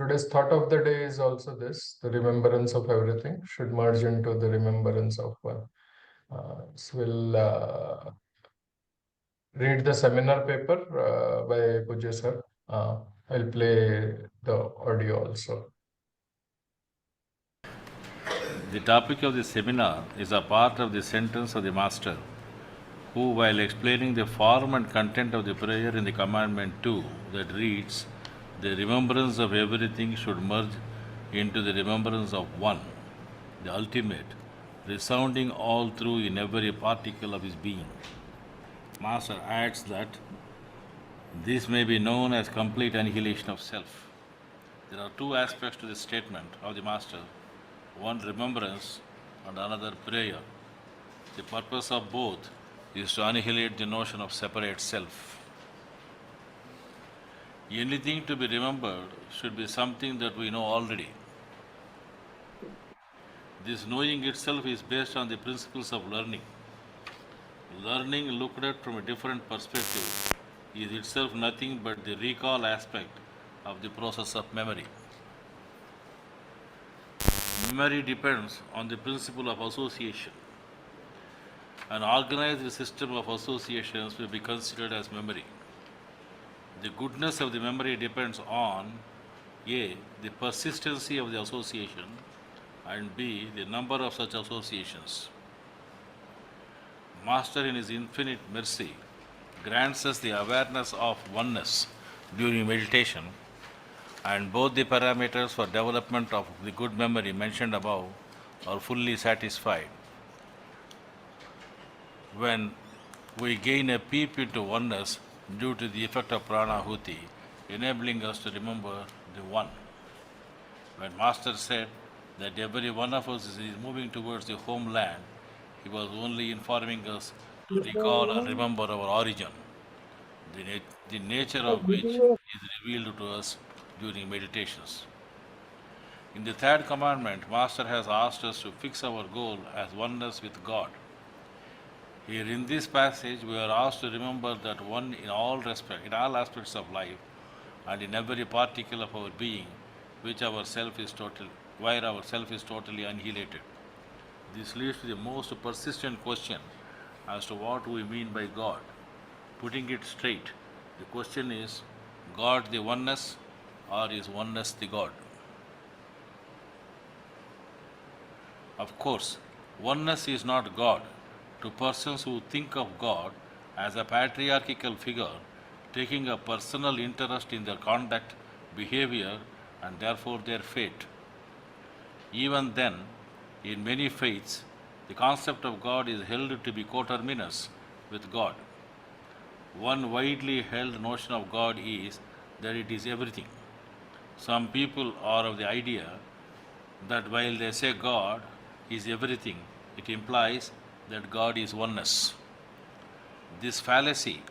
today's thought of the day is also this: the remembrance of everything should merge into the remembrance of one. So we'll read the seminar paper by Pujya sir. I'll play the audio also. The topic of the seminar is a part of the sentence of the Master, who, while explaining the form and content of the prayer in the Commandment 2, that reads, the remembrance of everything should merge into the remembrance of one, the ultimate, resounding all through in every particle of his being. Master adds that this may be known as complete annihilation of self. There are two aspects to this statement of the Master, one remembrance and another prayer. The purpose of both is to annihilate the notion of separate self. Anything to be remembered should be something that we know already. This knowing itself is based on the principles of learning. Learning looked at from a different perspective is itself nothing but the recall aspect of the process of memory. Memory depends on the principle of association. An organized system of associations will be considered as memory. The goodness of the memory depends on A. the persistency of the association, and B. the number of such associations. Master, in his infinite mercy, grants us the awareness of oneness during meditation, and both the parameters for development of the good memory mentioned above are fully satisfied. When we gain a peep into oneness due to the effect of pranahuti, enabling us to remember the one. When Master said that every one of us is moving towards the homeland, he was only informing us to recall and remember our origin, the nature of which is revealed to us during meditations. In the third commandment, Master has asked us to fix our goal as oneness with God. Here in this passage, we are asked to remember that one in all aspects of life, and in every particle of our being, where our self is totally annihilated. This leads to the most persistent question as to what we mean by God. Putting it straight, the question is, God the oneness, or is oneness the God? Of course, oneness is not God. To persons who think of God as a patriarchal figure, taking a personal interest in their conduct, behavior, and therefore their fate. Even then, in many faiths, the concept of God is held to be coterminous with God. One widely held notion of God is that it is everything. Some people are of the idea that while they say God is everything, it implies that God is oneness. This fallacy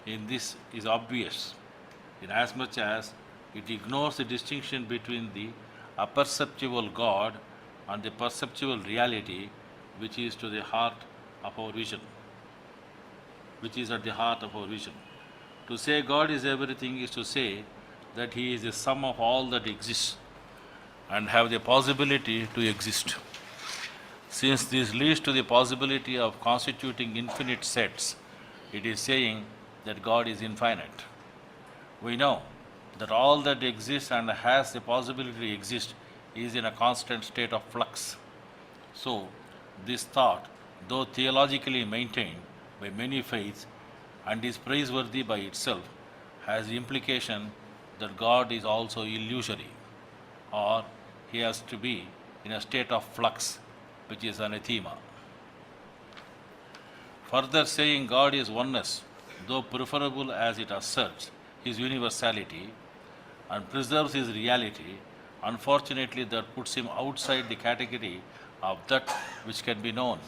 in this is obvious, inasmuch as it ignores the distinction between the apperceptible God and the perceptual reality which is to the heart of our vision, which is at the heart of our vision. To say God is everything is to say that He is the sum of all that exists and have the possibility to exist. Since this leads to the possibility of constituting infinite sets, it is saying that God is infinite. We know that all that exists and has the possibility to exist is in a constant state of flux. So, this thought, though theologically maintained by many faiths and is praiseworthy by itself, has the implication that God is also illusory, or He has to be in a state of flux, which is anathema. Further, saying God is oneness, though preferable as it asserts His universality and preserves His reality, unfortunately that puts Him outside the category of that which can be known.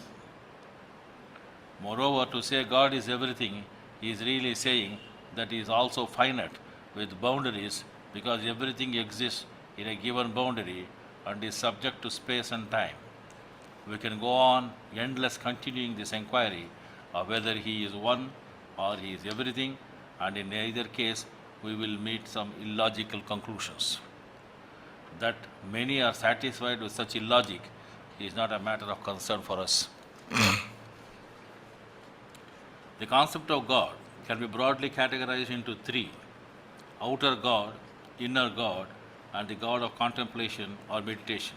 Moreover, to say God is everything is really saying that He is also finite with boundaries, because everything exists in a given boundary and is subject to space and time. We can go on endless continuing this inquiry of whether He is one or He is everything, and in either case we will meet some illogical conclusions. That many are satisfied with such illogic is not a matter of concern for us. The concept of God can be broadly categorized into three: outer God, inner God, and the God of contemplation or meditation.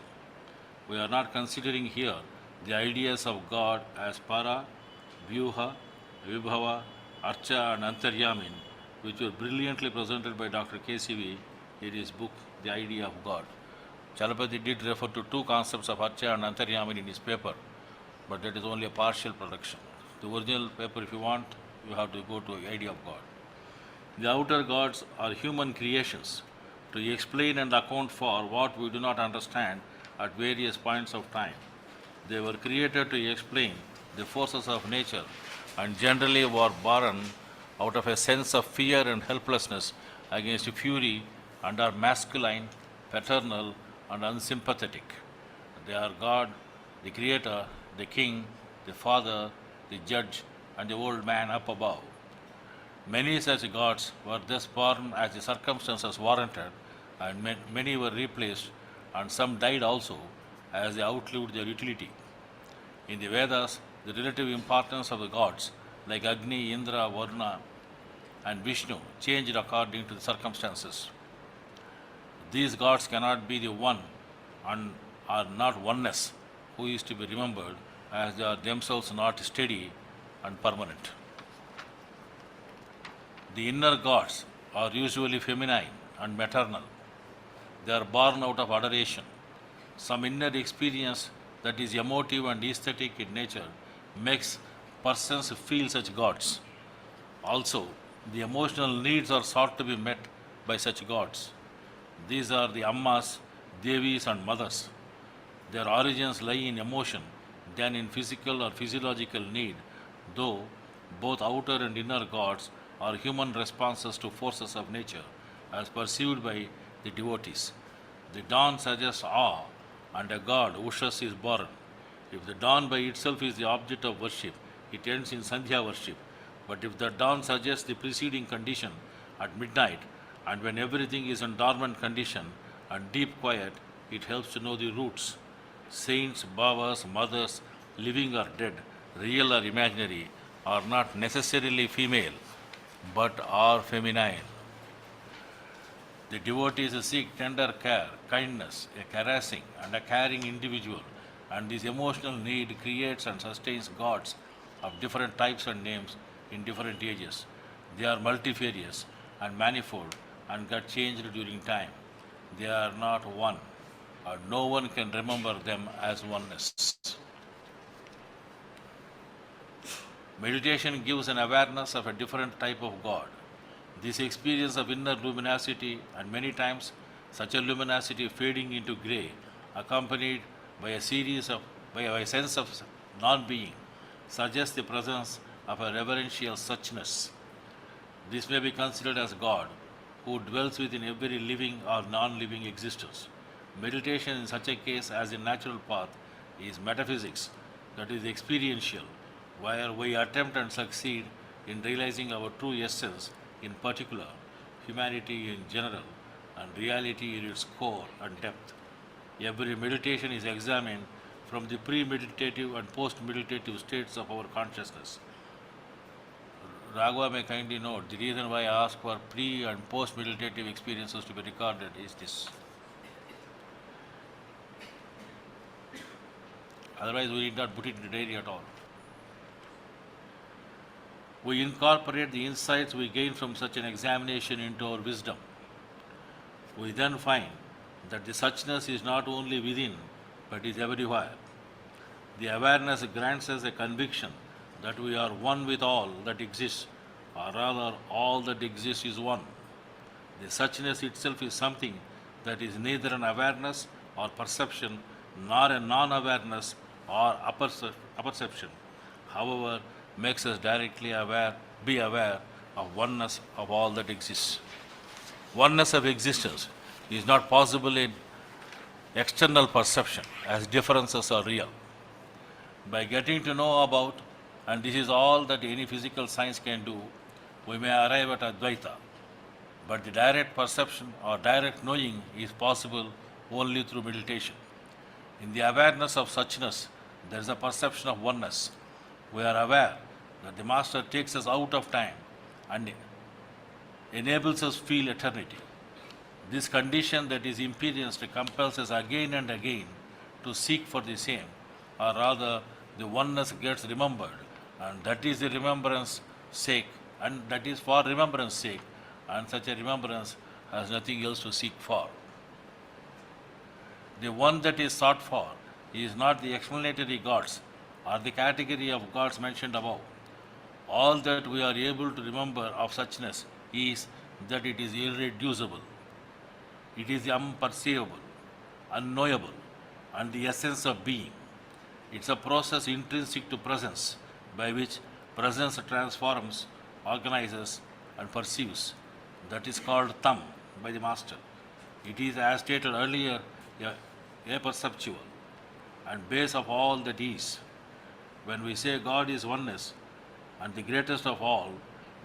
We are not considering here the ideas of God as Para, Vyuha, Vibhava, Archa, and Antaryamin, which were brilliantly presented by Dr. KCV in his book, The Idea of God. Chalapati did refer to two concepts of Archa and Antaryamin in his paper, but that is only a partial production. The original paper, if you want, you have to go to the idea of God. The outer gods are human creations to explain and account for what we do not understand at various points of time. They were created to explain the forces of nature and generally were born out of a sense of fear and helplessness against fury and are masculine, paternal, and unsympathetic. They are God, the Creator, the King, the Father, the Judge, and the old man up above. Many such gods were thus born as the circumstances warranted, and many were replaced, and some died also as they outlived their utility. In the Vedas, the relative importance of the gods like Agni, Indra, Varuna, and Vishnu changed according to the circumstances. These gods cannot be the one and are not oneness who is to be remembered, as they are themselves not steady and permanent. The inner gods are usually feminine and maternal. They are born out of adoration. Some inner experience that is emotive and aesthetic in nature makes persons feel such gods. Also, the emotional needs are sought to be met by such gods. These are the Ammas, Devis, and Mothers. Their origins lie in emotion than in physical or physiological need, though both outer and inner gods are human responses to forces of nature as perceived by the devotees. The dawn suggests awe, and a god, Ushas, is born. If the dawn by itself is the object of worship, it ends in Sandhya worship. But if the dawn suggests the preceding condition at midnight, and when everything is in dormant condition and deep quiet, it helps to know the roots. Saints, Bhavas, mothers, living or dead, real or imaginary, are not necessarily female, but are feminine. The devotees seek tender care, kindness, a caressing and a caring individual, and this emotional need creates and sustains gods of different types and names in different ages. They are multifarious and manifold and get changed during time. They are not one, and no one can remember them as oneness. Meditation gives an awareness of a different type of God. This experience of inner luminosity, and many times such a luminosity fading into grey, accompanied by a sense of non-being, suggests the presence of a reverential suchness. This may be considered as God, who dwells within every living or non-living existence. Meditation in such a case as in natural path is metaphysics, that is experiential, where we attempt and succeed in realizing our true essence in particular, humanity in general, and reality in its core and depth. Every meditation is examined from the pre-meditative and post-meditative states of our consciousness. Raghava may kindly note, the reason why I ask for pre- and post-meditative experiences to be recorded is this. Otherwise, we need not put it in the diary at all. We incorporate the insights we gain from such an examination into our wisdom. We then find that the suchness is not only within, but is everywhere. The awareness grants us a conviction that we are one with all that exists, or rather, all that exists is one. The suchness itself is something that is neither an awareness or perception, nor a non-awareness or apperception. However, makes us directly be aware of oneness of all that exists. Oneness of existence is not possible in external perception, as differences are real. By getting to know about, and this is all that any physical science can do, we may arrive at Advaita. But the direct perception or direct knowing is possible only through meditation. In the awareness of suchness, there is a perception of oneness. We are aware that the Master takes us out of time and enables us feel eternity. This condition that is imperienced compels us again and again to seek for the same, or rather, the oneness gets remembered, and that is the remembrance sake, and that is for remembrance sake, and such a remembrance has nothing else to seek for. The one that is sought for is not the explanatory gods or the category of gods mentioned above. All that we are able to remember of suchness is that it is irreducible. It is unperceivable, unknowable, and the essence of being. It's a process intrinsic to presence, by which presence transforms, organizes, and perceives. That is called Tam by the Master. It is, as stated earlier, aperceptual and base of all that is. When we say God is oneness and the greatest of all,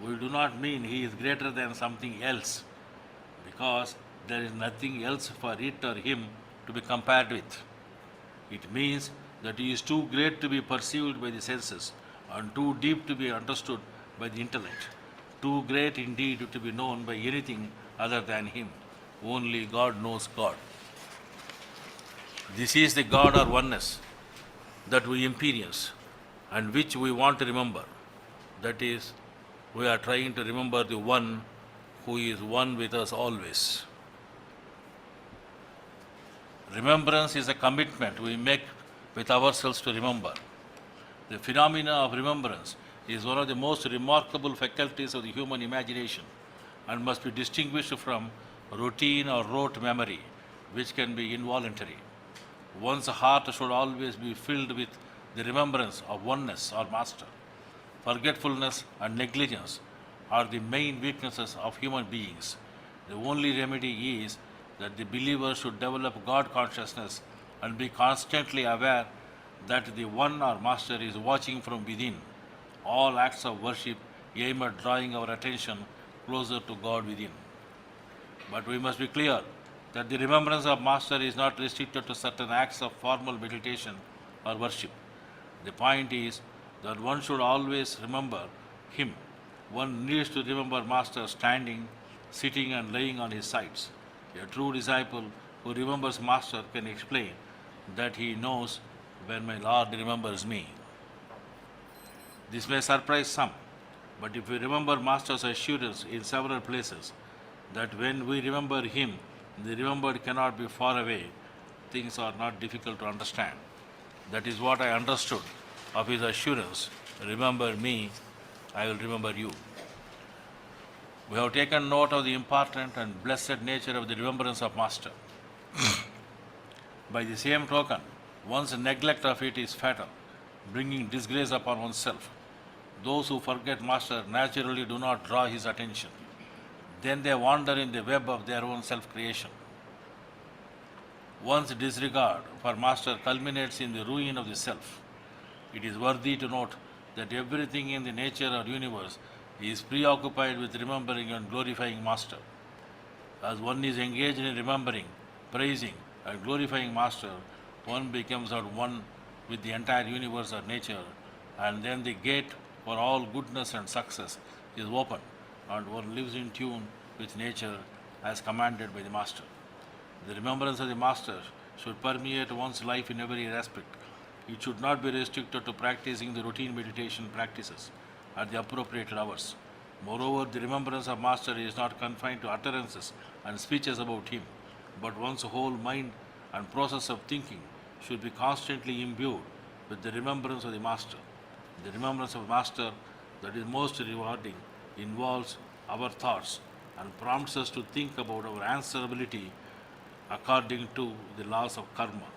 we do not mean He is greater than something else, because there is nothing else for it or Him to be compared with. It means that He is too great to be perceived by the senses and too deep to be understood by the intellect, too great indeed to be known by anything other than Him. Only God knows God. This is the God or oneness that we experience and which we want to remember. That is, we are trying to remember the one who is one with us always. Remembrance is a commitment we make with ourselves to remember. The phenomena of remembrance is one of the most remarkable faculties of the human imagination and must be distinguished from routine or rote memory, which can be involuntary. One's heart should always be filled with the remembrance of oneness or Master. Forgetfulness and negligence are the main weaknesses of human beings. The only remedy is that the believer should develop God consciousness and be constantly aware that the One or Master is watching from within. All acts of worship aim at drawing our attention closer to God within. But we must be clear that the remembrance of Master is not restricted to certain acts of formal meditation or worship. The point is that one should always remember Him. One needs to remember Master standing, sitting, and lying on his sides. A true disciple who remembers Master can explain that he knows when my Lord remembers me. This may surprise some, but if we remember Master's assurance in several places that when we remember Him, the remembered cannot be far away, things are not difficult to understand. That is what I understood of His assurance, remember me, I will remember you. We have taken note of the important and blessed nature of the remembrance of Master. By the same token, one's neglect of it is fatal, bringing disgrace upon oneself. Those who forget Master naturally do not draw his attention. Then they wander in the web of their own self-creation. One's disregard for Master culminates in the ruin of the self. It is worthy to note that everything in the nature or universe is preoccupied with remembering and glorifying Master. As one is engaged in remembering, praising, and glorifying Master, one becomes at one with the entire universe or nature, and then the gate for all goodness and success is open, and one lives in tune with nature as commanded by the Master. The remembrance of the Master should permeate one's life in every aspect. It should not be restricted to practicing the routine meditation practices at the appropriate hours. Moreover, the remembrance of Master is not confined to utterances and speeches about Him, but one's whole mind and process of thinking should be constantly imbued with the remembrance of the Master. The remembrance of Master that is most rewarding involves our thoughts and prompts us to think about our answerability according to the laws of karma.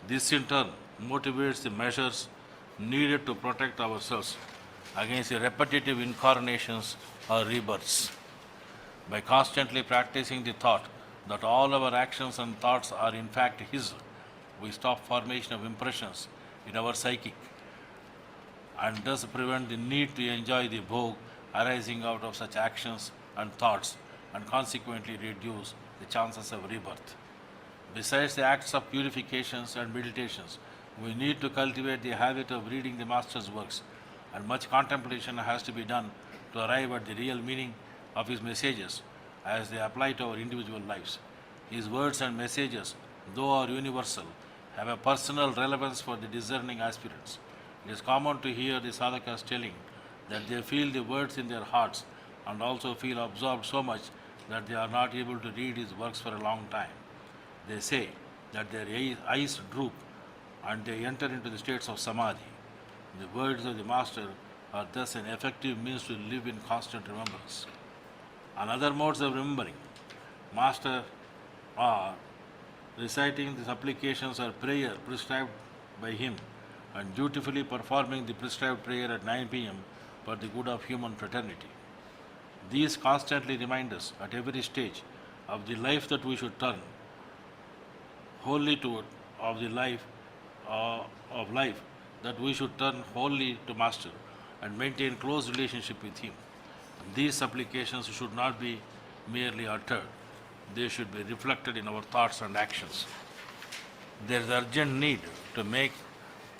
This in turn motivates the measures needed to protect ourselves against the repetitive incarnations or rebirths. By constantly practicing the thought that all our actions and thoughts are in fact His, we stop formation of impressions in our psychic and thus prevent the need to enjoy the bhog arising out of such actions and thoughts, and consequently reduce the chances of rebirth. Besides the acts of purifications and meditations, we need to cultivate the habit of reading the Master's works, and much contemplation has to be done to arrive at the real meaning of his messages as they apply to our individual lives. His words and messages, though are universal, have a personal relevance for the discerning aspirants. It is common to hear the sadhakas telling that they feel the words in their hearts and also feel absorbed so much that they are not able to read his works for a long time. They say that their eyes droop and they enter into the states of samadhi. The words of the Master are thus an effective means to live in constant remembrance. Another modes of remembering Master are reciting the supplications or prayer prescribed by him and dutifully performing the prescribed prayer at 9 p.m. for the good of human fraternity. These constantly remind us at every stage of the life that we should turn wholly to life that we should turn wholly to Master and maintain close relationship with him. These supplications should not be merely uttered, they should be reflected in our thoughts and actions. There is urgent need to make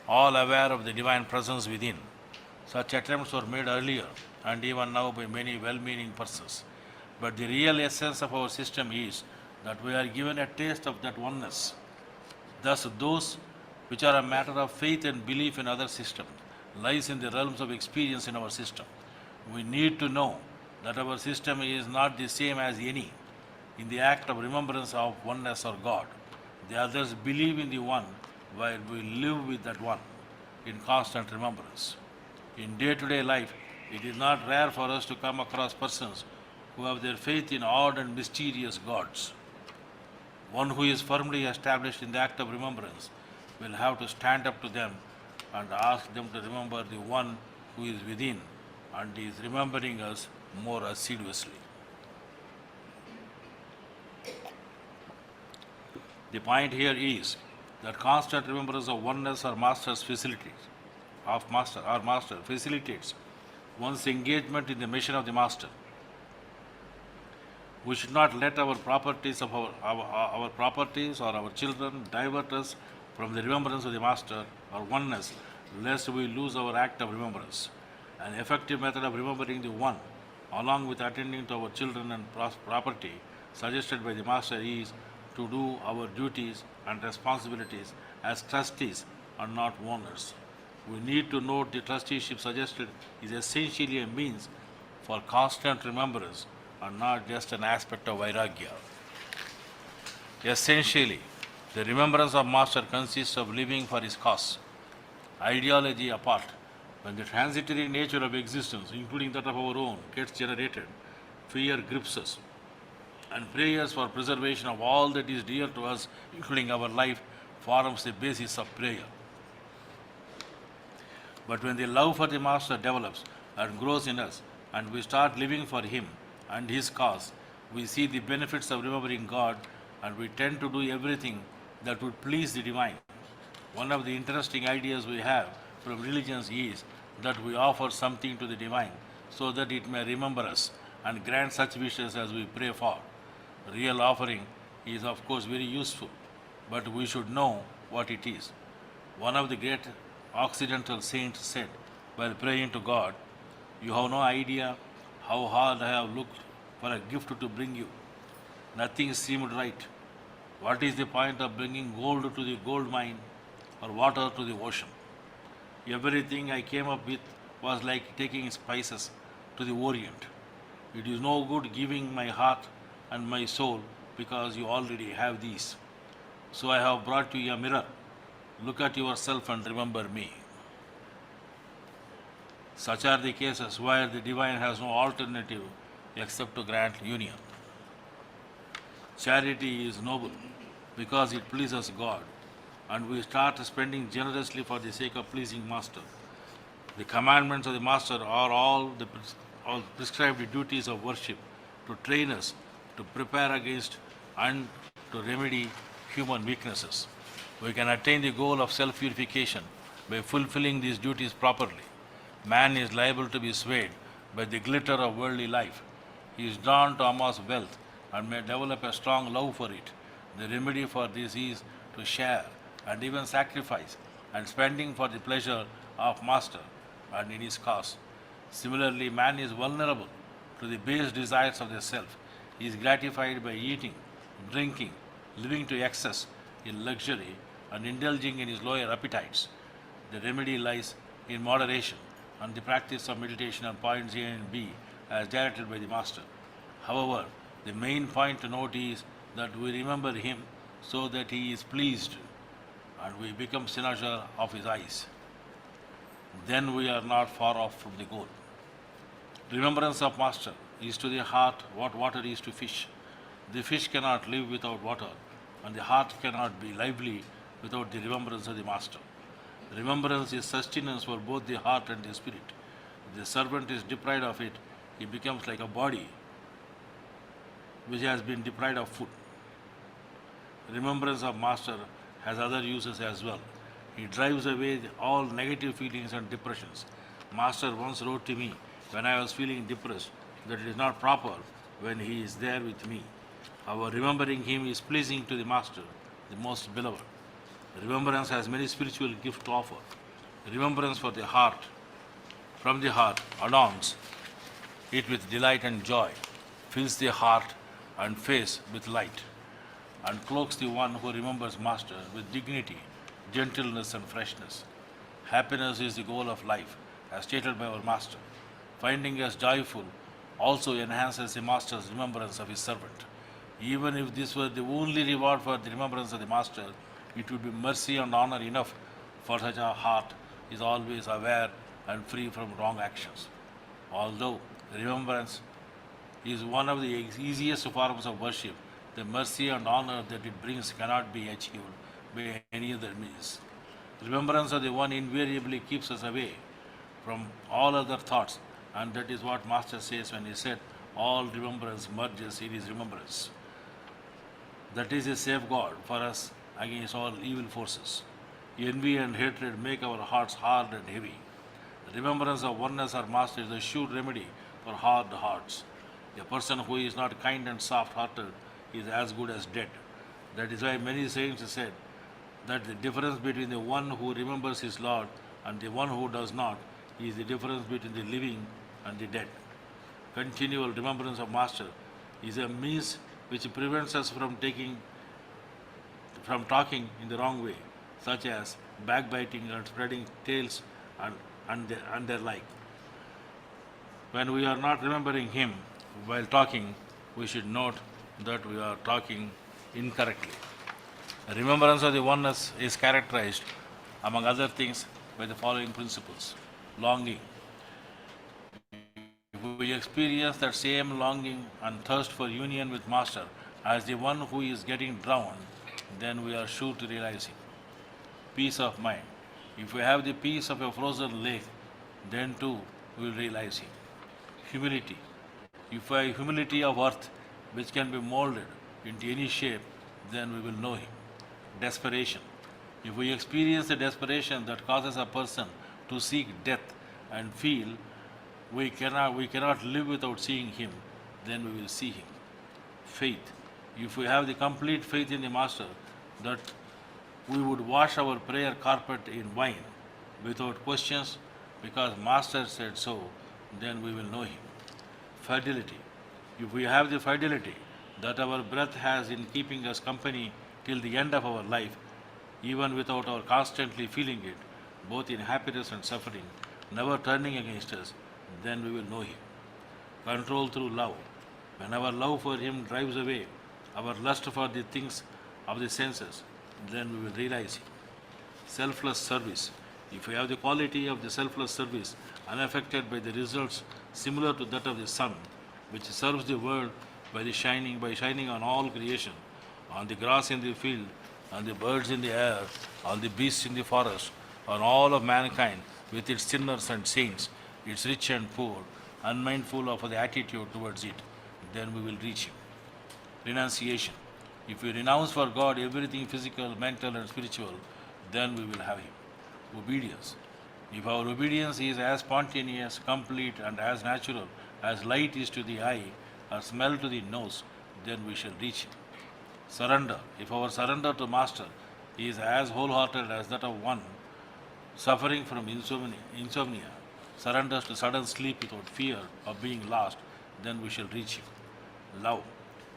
all aware of the divine presence within. Such attempts were made earlier and even now by many well-meaning persons. But the real essence of our system is that we are given a taste of that oneness. Thus, those which are a matter of faith and belief in other systems lies in the realms of experience in our system. We need to know that our system is not the same as any in the act of remembrance of oneness or God. The others believe in the one while we live with that one in constant remembrance. In day-to-day life, it is not rare for us to come across persons who have their faith in odd and mysterious gods. One who is firmly established in the act of remembrance will have to stand up to them and ask them to remember the one who is within and is remembering us more assiduously. The point here is that constant remembrance of oneness or Master's facilitates one's engagement in the mission of the Master. We should not let our properties of our properties or our children divert us from the remembrance of the Master or oneness, lest we lose our act of remembrance. An effective method of remembering the One, along with attending to our children and property, suggested by the Master is to do our duties and responsibilities as trustees and not owners. We need to note the trusteeship suggested is essentially a means for constant remembrance and not just an aspect of vairagya. Essentially, the remembrance of Master consists of living for his cause. Ideology apart, when the transitory nature of existence, including that of our own, gets generated, fear grips us, and prayers for preservation of all that is dear to us, including our life, forms the basis of prayer. But when the love for the Master develops and grows in us, and we start living for him and his cause, we see the benefits of remembering God, and we tend to do everything that would please the divine. One of the interesting ideas we have from religions is that we offer something to the divine so that it may remember us and grant such wishes as we pray for. Real offering is of course very useful, but we should know what it is. One of the great Occidental saints said while praying to God, "You have no idea how hard I have looked for a gift to bring you. Nothing seemed right. What is the point of bringing gold to the gold mine or water to the ocean? Everything I came up with was like taking spices to the Orient. It is no good giving my heart and my soul because you already have these. So I have brought you a mirror. Look at yourself and remember me." Such are the cases where the divine has no alternative except to grant union. Charity is noble because it pleases God, and we start spending generously for the sake of pleasing Master. The commandments of the Master are all prescribed duties of worship to train us to prepare against and to remedy human weaknesses. We can attain the goal of self-purification by fulfilling these duties properly. Man is liable to be swayed by the glitter of worldly life. He is drawn to amass wealth and may develop a strong love for it. The remedy for this is to share and even sacrifice and spending for the pleasure of Master and in his cause. Similarly, man is vulnerable to the base desires of the self. He is gratified by eating, drinking, living to excess in luxury, and indulging in his lower appetites. The remedy lies in moderation and the practice of meditation on points A and B as directed by the Master. However, the main point to note is that we remember him so that he is pleased and we become cynosure of his eyes. Then we are not far off from the goal. Remembrance of Master is to the heart what water is to fish. The fish cannot live without water, and the heart cannot be lively without the remembrance of the Master. Remembrance is sustenance for both the heart and the spirit. If the servant is deprived of it, he becomes like a body which has been deprived of food. Remembrance of Master has other uses as well. He drives away all negative feelings and depressions. Master once wrote to me when I was feeling depressed that it is not proper when he is there with me. Our remembering him is pleasing to the Master, the most beloved. Remembrance has many spiritual gifts to offer. Remembrance for the heart, from the heart, adorns it with delight and joy, fills the heart and face with light, and cloaks the one who remembers Master with dignity, gentleness, and freshness. Happiness is the goal of life, as stated by our Master. Finding us joyful also enhances the Master's remembrance of his servant. Even if this were the only reward for the remembrance of the Master, it would be mercy and honor enough, for such a heart is always aware and free from wrong actions. Although remembrance is one of the easiest forms of worship, the mercy and honor that it brings cannot be achieved by any other means. Remembrance of the One invariably keeps us away from all other thoughts, and that is what Master says when he said, all remembrance merges in his remembrance. That is a safeguard for us against all evil forces. Envy and hatred make our hearts hard and heavy. Remembrance of oneness or Master is a sure remedy for hard hearts. A person who is not kind and soft-hearted is as good as dead. That is why many saints said that the difference between the one who remembers his Lord and the one who does not is the difference between the living and the dead. Continual remembrance of Master is a means which prevents us from talking in the wrong way, such as backbiting and spreading tales and their like. When we are not remembering him while talking, we should note that we are talking incorrectly. Remembrance of the oneness is characterized, among other things, by the following principles. Longing. If we experience that same longing and thirst for union with Master as the one who is getting drowned, then we are sure to realize him. Peace of mind. If we have the peace of a frozen lake, then too we will realize him. Humility. If we have humility of earth, which can be molded into any shape, then we will know him. Desperation. If we experience the desperation that causes a person to seek death and feel we cannot live without seeing him, then we will see him. Faith. If we have the complete faith in the Master that we would wash our prayer carpet in wine without questions because Master said so, then we will know him. Fidelity. If we have the fidelity that our breath has in keeping us company till the end of our life, even without our constantly feeling it, both in happiness and suffering, never turning against us, then we will know him. Control through love. When our love for him drives away our lust for the things of the senses, then we will realize him. Selfless service. If we have the quality of the selfless service, unaffected by the results similar to that of the sun, which serves the world by shining on all creation, on the grass in the field, on the birds in the air, on the beasts in the forest, on all of mankind with its sinners and saints, its rich and poor, unmindful of the attitude towards it, then we will reach him. Renunciation. If we renounce for God everything physical, mental, and spiritual, then we will have him. Obedience. If our obedience is as spontaneous, complete, and as natural as light is to the eye or smell to the nose, then we shall reach him. Surrender. If our surrender to Master is as wholehearted as that of one suffering from insomnia, surrenders to sudden sleep without fear of being lost, then we shall reach him. Love.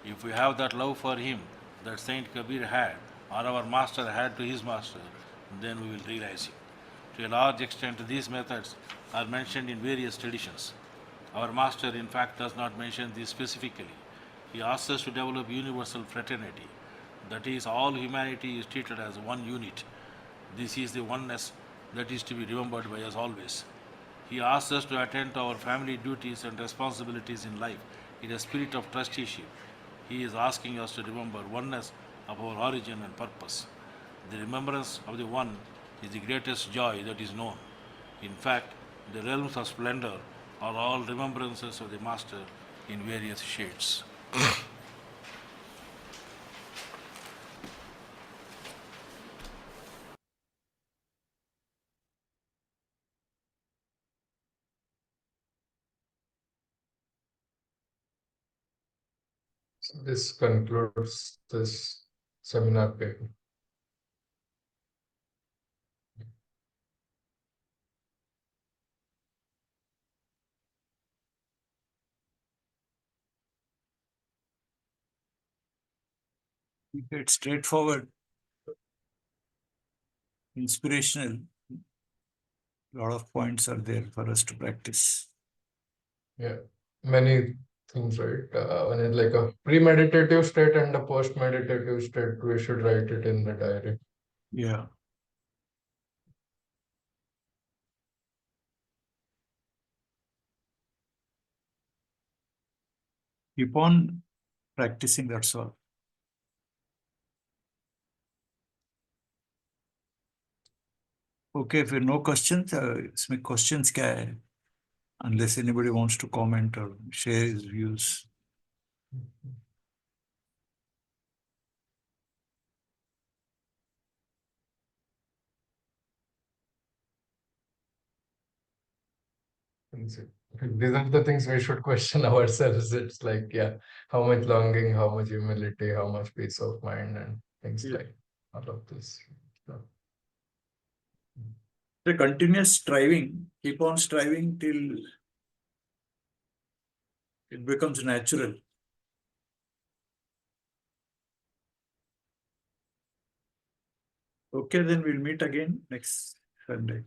If we have that love for him that Saint Kabir had, or our master had to his master, then we will realize him. To a large extent, these methods are mentioned in various traditions. Our master, in fact, does not mention these specifically. He asks us to develop universal fraternity. That is, all humanity is treated as one unit. This is the oneness that is to be remembered by us always. He asks us to attend to our family duties and responsibilities in life in a spirit of trusteeship. He is asking us to remember oneness of our origin and purpose. The remembrance of the One is the greatest joy that is known. In fact, the realms of splendor are all remembrances of the Master in various shades. So this concludes this seminar paper. It's straightforward, inspirational. A lot of points are there for us to practice. Yeah, many things, right? When it's like a pre-meditative state and a post-meditative state, we should write it in the diary. Yeah. Keep on practicing, that's all. Okay, if there are no questions, इसमें questions क्या है? Unless anybody wants to comment or share his views. These are the things we should question ourselves. It's like, yeah, how much longing, how much humility, how much peace of mind, and things like all of this. So, The continuous striving, keep on striving till it becomes natural. Okay, then we'll meet again next Sunday.